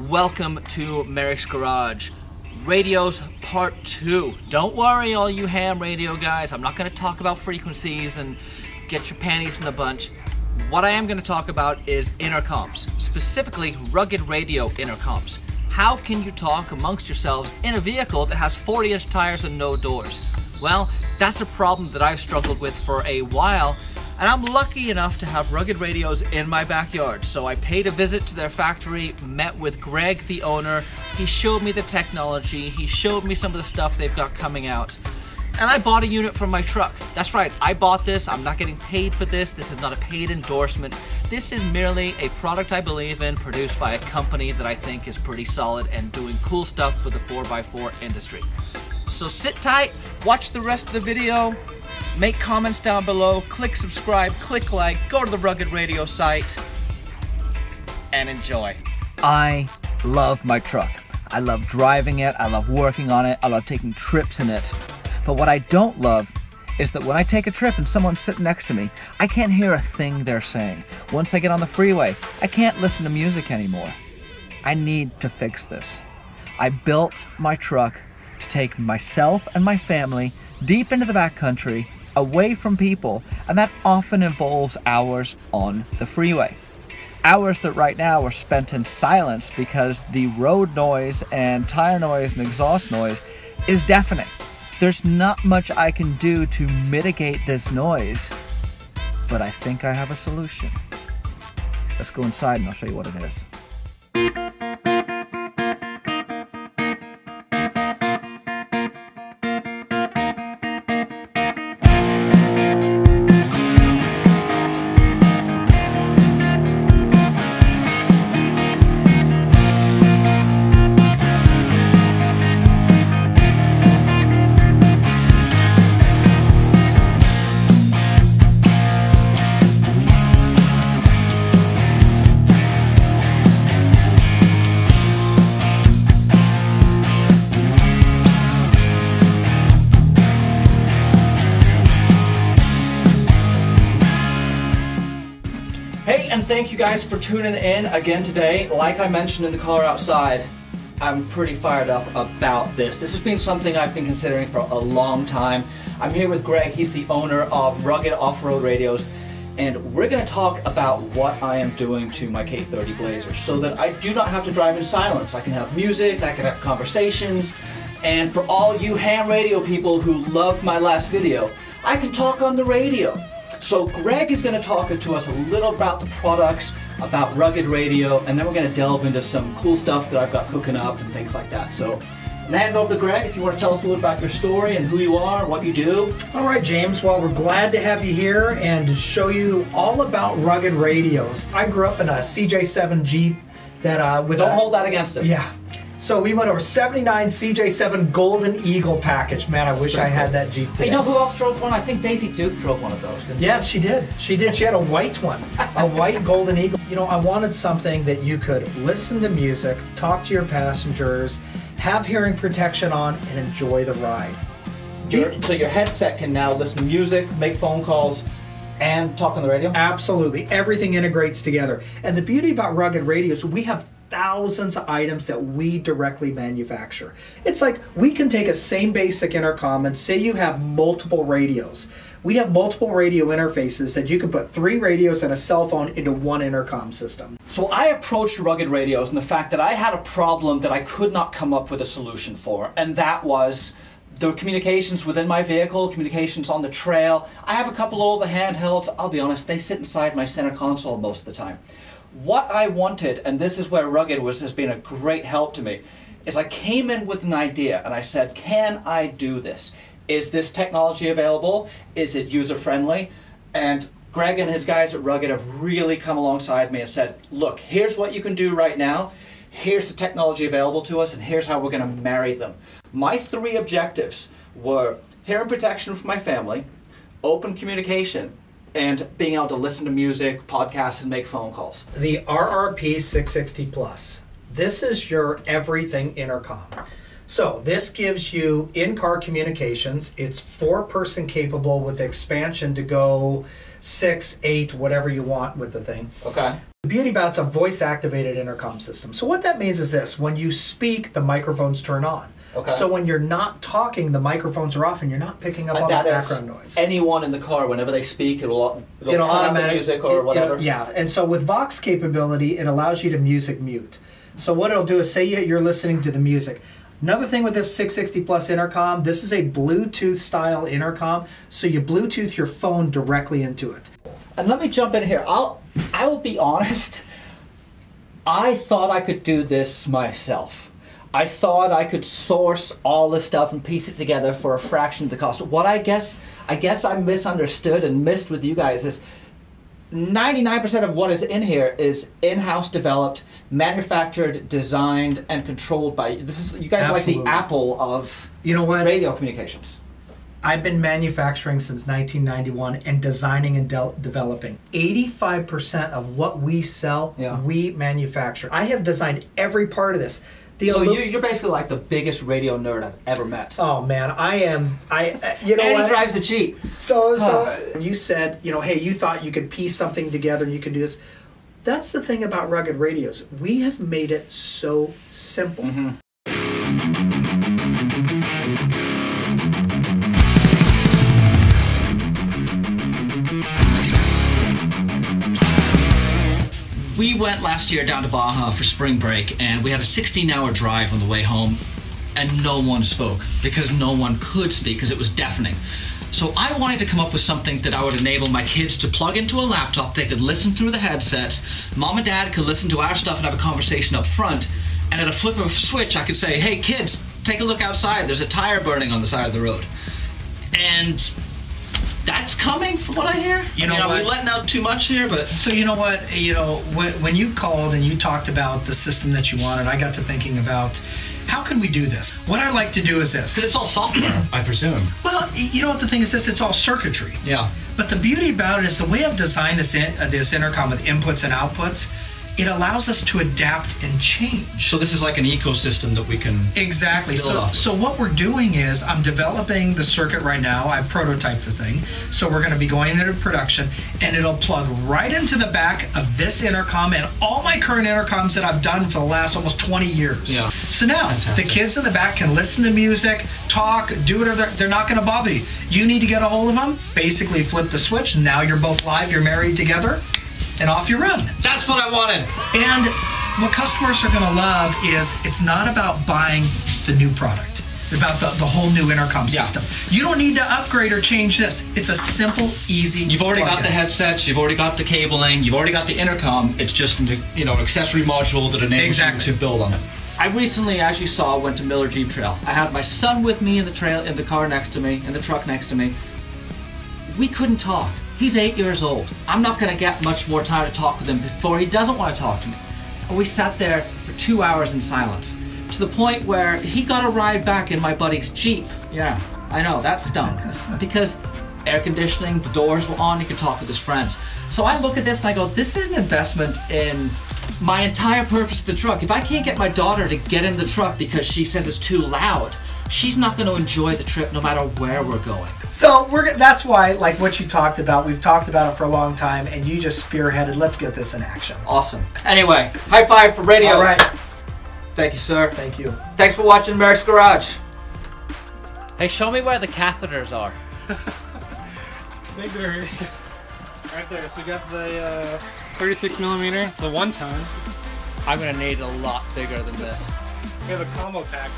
Welcome to Merricks Garage. Radios Part 2. Don't worry, all you ham radio guys, I'm not going to talk about frequencies and get your panties in a bunch. What I am going to talk about is intercoms, specifically rugged radio intercoms. How can you talk amongst yourselves in a vehicle that has 40-inch tires and no doors? Well, that's a problem that I've struggled with for a while, and I'm lucky enough to have rugged radios in my backyard. So I paid a visit to their factory, met with Greg, the owner. He showed me the technology, he showed me some of the stuff they've got coming out, and I bought a unit from my truck. That's right, I bought this. I'm not getting paid for this. This is not a paid endorsement. This is merely a product I believe in, produced by a company that I think is pretty solid and doing cool stuff for the 4x4 industry. So sit tight, watch the rest of the video, make comments down below, click subscribe, click like, go to the Rugged Radio site, and enjoy. I love my truck. I love driving it, I love working on it, I love taking trips in it. But what I don't love is that when I take a trip and someone's sitting next to me, I can't hear a thing they're saying. Once I get on the freeway, I can't listen to music anymore. I need to fix this. I built my truck to take myself and my family deep into the backcountry, away from people, and that often involves hours on the freeway. Hours that right now are spent in silence because the road noise and tire noise and exhaust noise is deafening. There's not much I can do to mitigate this noise, but I think I have a solution. Let's go inside and I'll show you what it is. Hey, and thank you guys for tuning in again today. Like I mentioned in the car outside, I'm pretty fired up about this. This has been something I've been considering for a long time. I'm here with Greg. He's the owner of Rugged Off-Road Radios, and we're going to talk about what I am doing to my K30Blazer so that I do not have to drive in silence. I can have music, I can have conversations, and for all you ham radio people who loved my last video, I can talk on the radio. So Greg is going to talk to us a little about the products, about rugged radio, and then we're going to delve into some cool stuff that I've got cooking up and things like that. So I'm going to hand it over to Greg if you want to tell us a little about your story and who you are, what you do. All right, James. Well, we're glad to have you here and to show you all about rugged radios. I grew up in a CJ7 Jeep that Don't hold that against him. Yeah. So we went over 79 CJ7 Golden Eagle package. Man, I wish I had that Jeep today. Hey, you know who else drove one? I think Daisy Duke drove one of those, didn't Yeah, she did. She did. She had a white one, a white Golden Eagle. You know, I wanted something that you could listen to music, talk to your passengers, have hearing protection on, and enjoy the ride. So your headset can now listen to music, make phone calls, and talk on the radio? Absolutely. Everything integrates together. And the beauty about rugged radios, we have thousands of items that we directly manufacture. It's like we can take a same basic intercom and say you have multiple radios. We have multiple radio interfaces that you can put 3 radios and a cell phone into one intercom system. So I approached rugged radios and the fact that I had a problem that I could not come up with a solution for, and that was the communications within my vehicle, communications on the trail. I have a couple of old handhelds. I'll be honest, they sit inside my center console most of the time. What I wanted, and this is where Rugged has been a great help to me, is I came in with an idea and I said, can I do this? Is this technology available? Is it user-friendly? And Greg and his guys at Rugged have really come alongside me and said, look, here's what you can do right now, here's the technology available to us, and here's how we're going to marry them. My 3 objectives were hearing protection for my family, open communication, and being able to listen to music, podcasts, and make phone calls. The RRP 660 Plus. This is your everything intercom. So this gives you in-car communications. It's 4-person capable with expansion to go 6, 8, whatever you want with the thing. Okay. The beauty about it's a voice-activated intercom system. So what that means is this: when you speak, the microphones turn on. Okay. So when you're not talking, the microphones are off, and you're not picking up all that background noise. Anyone in the car, whenever they speak, it'll automatically music or whatever. Yeah, and so with Vox capability, it allows you to music mute. So what it'll do is say you're listening to the music. Another thing with this 660 Plus intercom, this is a Bluetooth style intercom, so you Bluetooth your phone directly into it. And let me jump in here. I will be honest. I thought I could do this myself. I thought I could source all this stuff and piece it together for a fraction of the cost. What I guess I misunderstood and missed with you guys is 99% of what is in here is in-house developed, manufactured, designed, and controlled by you. This is, you guys are like the Apple of radio communications. I've been manufacturing since 1991 and designing and developing. 85% of what we sell, we manufacture. I have designed every part of this. So you're basically like the biggest radio nerd I've ever met. Oh man, I am. You know and what? he drives the Jeep. So you said, hey, you thought you could piece something together and you could do this. That's the thing about rugged radios. We have made it so simple. Mm-hmm. We went last year down to Baja for spring break, and we had a 16-hour drive on the way home, and no one spoke, because no one could speak, because it was deafening. So I wanted to come up with something that I would enable my kids to plug into a laptop. They could listen through the headsets. Mom and Dad could listen to our stuff and have a conversation up front, and at a flip of a switch, I could say, hey kids, take a look outside. There's a tire burning on the side of the road. And that's coming, from what I hear. Are we letting out too much here? But so you know what? When you called and you talked about the system that you wanted, I got to thinking about how can we do this. What I like to do is this. Because it's all software, I presume. Well, you know what the thing is this? It's all circuitry. Yeah. But the beauty about it is the way I've designed this intercom with inputs and outputs. It allows us to adapt and change. So this is like an ecosystem that we can exactly. So what we're doing is I'm developing the circuit right now. I prototyped the thing. So we're going to be going into production, and it'll plug right into the back of this intercom and all my current intercoms that I've done for the last almost 20 years. Yeah. So now the kids in the back can listen to music, talk, do whatever. They're not going to bother you. You need to get a hold of them. Basically, flip the switch. Now you're both live. You're married together. And off you run. That's what I wanted. And what customers are going to love is it's not about buying the new product. It's about the whole new intercom system. You don't need to upgrade or change this. It's a simple, easy You've already got the headsets, you've already got the cabling, you've already got the intercom. It's just an accessory module that enables you to build on it. I recently, as you saw, went to Miller Jeep Trail. I had my son with me in the car next to me, in the truck next to me. We couldn't talk. He's 8 years old. I'm not going to get much more time to talk with him before he doesn't want to talk to me. And we sat there for 2 hours in silence, to the point where he got a ride back in my buddy's Jeep. Yeah, I know, that stunk. Because air conditioning, the doors were on, he could talk with his friends. So I look at this and I go, this is an investment in my entire purpose of the truck. If I can't get my daughter to get in the truck because she says it's too loud, she's not going to enjoy the trip no matter where we're going. So that's why, like what you talked about, we've talked about it for a long time, and you just spearheaded, let's get this in action. Awesome. Anyway, high five for radios. All right. Thank you, sir. Thank you. Thanks for watching Merricks Garage. Hey, show me where the catheters are. I think they're right there. So we got the 36 millimeter. It's a 1 ton. I'm gonna need a lot bigger than this. We have a combo pack.